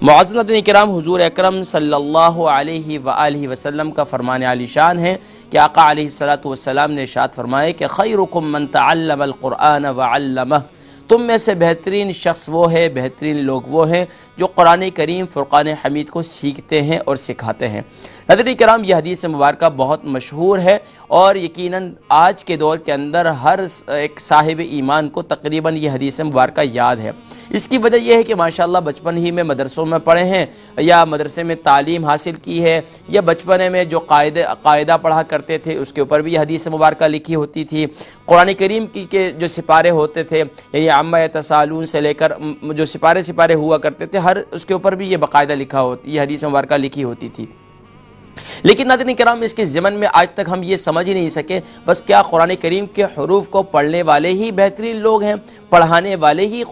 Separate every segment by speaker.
Speaker 1: معزز ناظرین کرام، حضور اکرم صلی اللہ علیہ وآلہ وسلم کا فرمان عالی شان ہے کہ آقا علیہ السلام نے ارشاد فرمائے کہ خیرکم من تعلم القرآن وعلمہ، تم میں سے بہترین شخص وہ ہے، بہترین لوگ وہ ہیں جو قرآن کریم فرقان حمید کو سیکھتے ہیں اور سکھاتے ہیں۔ ناظرین کرام، یہ حدیث مبارکہ بہت مشہور ہے اور یقیناً آج کے دور کے اندر ہر ایک صاحب ایمان کو تقریباً یہ حدیث مبارکہ یاد ہے۔ اس کی وجہ یہ ہے کہ ماشاءاللہ بچپن ہی میں مدرسوں میں پڑھے ہیں یا مدرسے میں تعلیم حاصل کی ہے، یا بچپنے میں جو قاعدہ پڑھا کرتے تھے اس کے اوپر بھی یہ حدیث مبارکہ لکھی ہوتی تھی۔ قرآن کریم کے جو سپارے ہوتے تھے، یعنی عما یتساءلون سے لے کر جو سپارے ہوا کرتے تھے، ہر اس کے اوپر بھی یہ باقاعدہ یہ حدیث مبارکہ لکھی ہوتی تھی۔ لیکن ناظرین کرام، اس کے ضمن میں آج تک ہم یہ سمجھ ہی نہیں سکے بس کیا قرآن کریم کے حروف کو پڑھنے والے ہی بہترین لوگ ہیں، پڑھانے والے ہی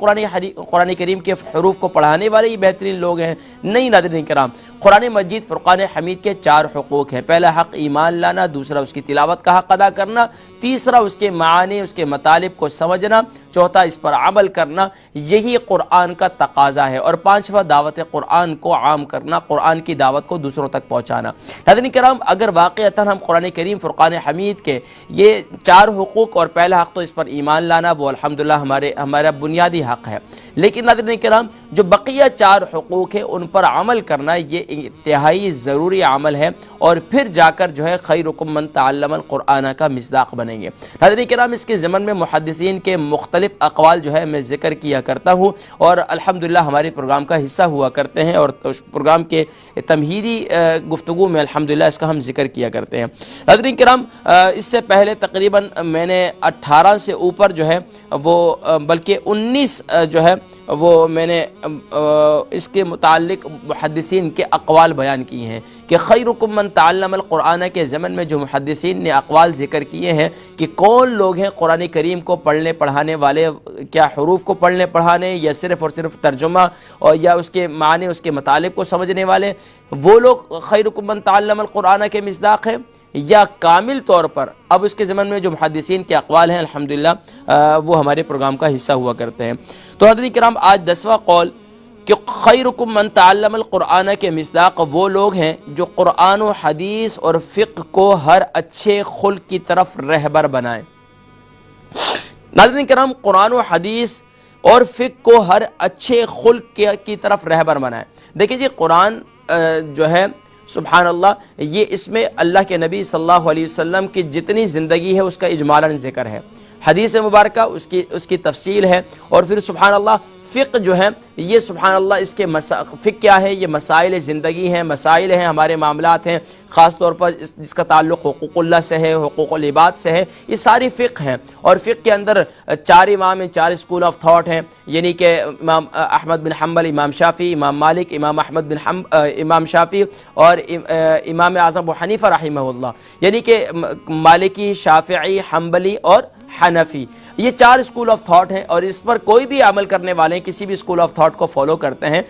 Speaker 1: قرآن کریم کے حروف کو پڑھانے والے ہی بہترین لوگ ہیں؟ نہیں ناظرین کرام، قرآن مجید فرقان حمید کے 4 حقوق ہیں۔ پہلا حق ایمان لانا، دوسرا اس کی تلاوت کا حق ادا کرنا، تیسرا اس کے معانی، اس کے مطالب کو سمجھنا، چوتھا اس پر عمل کرنا، یہی قرآن کا تقاضا ہے، اور 5واں دعوت قرآن کو عام کرنا، قرآن کی دعوت کو دوسروں تک پہنچانا۔ ناظرین کرام، اگر واقعتاً ہم قرآن کریم فرقان حمید کے یہ 4 حقوق، اور پہلا حق تو اس پر ایمان لانا، وہ الحمدللہ ہمارا بنیادی حق ہے، لیکن ناظرین کرام جو بقیہ 4 حقوق ہیں ان پر عمل کرنا یہ انتہائی ضروری عمل ہے، اور پھر جا کر جو ہے خیرکم من تعلم القرآن کا مصداق بنیں گے۔ ناظرین کرام، اس کے ضمن میں محدثین کے مختلف اقوال جو ہے میں ذکر کیا کرتا ہوں، اور الحمدللہ ہمارے پروگرام کا حصہ ہوا کرتے ہیں، اور پروگرام کے تمہیدی گفتگو میں الحمدللہ اس کا ہم ذکر کیا کرتے ہیں۔ ناظرین کرام، اس سے پہلے تقریباً میں نے 18 سے اوپر جو ہے وہ بلکہ 19 جو ہے وہ میں نے اس کے متعلق محدثین کے اقوال بیان کیے ہیں کہ خیرکم من تعلم القرآن کے ضمن میں جو محدثین نے اقوال ذکر کیے ہیں کہ کون لوگ ہیں قرآن کریم کو پڑھنے پڑھانے والے، کیا حروف کو پڑھنے پڑھانے، یا صرف اور صرف ترجمہ، اور یا اس کے معنی، اس کے مطالب کو سمجھنے والے، وہ لوگ خیرکم من تعلم القرآن کے مصداق ہیں، یا کامل طور پر اب اس کے ضمن میں جو محدثین کے اقوال ہیں الحمدللہ وہ ہمارے پروگرام کا حصہ ہوا کرتے ہیں۔ تو حضرات کرام، آج 10واں قول کہ خیرکم من تعلم القرآن کے مصداق وہ لوگ ہیں جو قرآن و حدیث اور فقہ کو ہر اچھے خلق کی طرف رہبر بنائیں۔ ناظرین کرام، قرآن و حدیث اور فقہ کو ہر اچھے خلق کی طرف رہبر بنائیں۔ دیکھیں جی، قرآن جو ہے سبحان اللہ، یہ اس میں اللہ کے نبی صلی اللہ علیہ وسلم کی جتنی زندگی ہے اس کا اجمالاً ذکر ہے، حدیث مبارکہ اس کی تفصیل ہے، اور پھر سبحان اللہ فقہ جو ہے یہ سبحان اللہ اس کے فقہ کیا ہے، یہ مسائل زندگی ہیں، مسائل ہیں، ہمارے معاملات ہیں، خاص طور پر جس کا تعلق حقوق اللہ سے ہے، حقوق العباد سے ہے، یہ ساری فقہ ہیں۔ اور فقہ کے اندر 4 امام ہیں، 4 اسکول آف تھاٹ ہیں، یعنی کہ امام احمد بن حنبل، امام شافعی، امام مالک، امام احمد بن امام شافعی، اور امام اعظم ابو حنیفہ رحمہ اللہ، یعنی کہ مالکی، شافعی، حنبلی اور حنفی، یہ 4 اسکول آف تھاٹ ہیں، اور اس پر کوئی بھی عمل کرنے والے کسی بھی اسکول آف تھاٹ کو فالو کرتے ہیں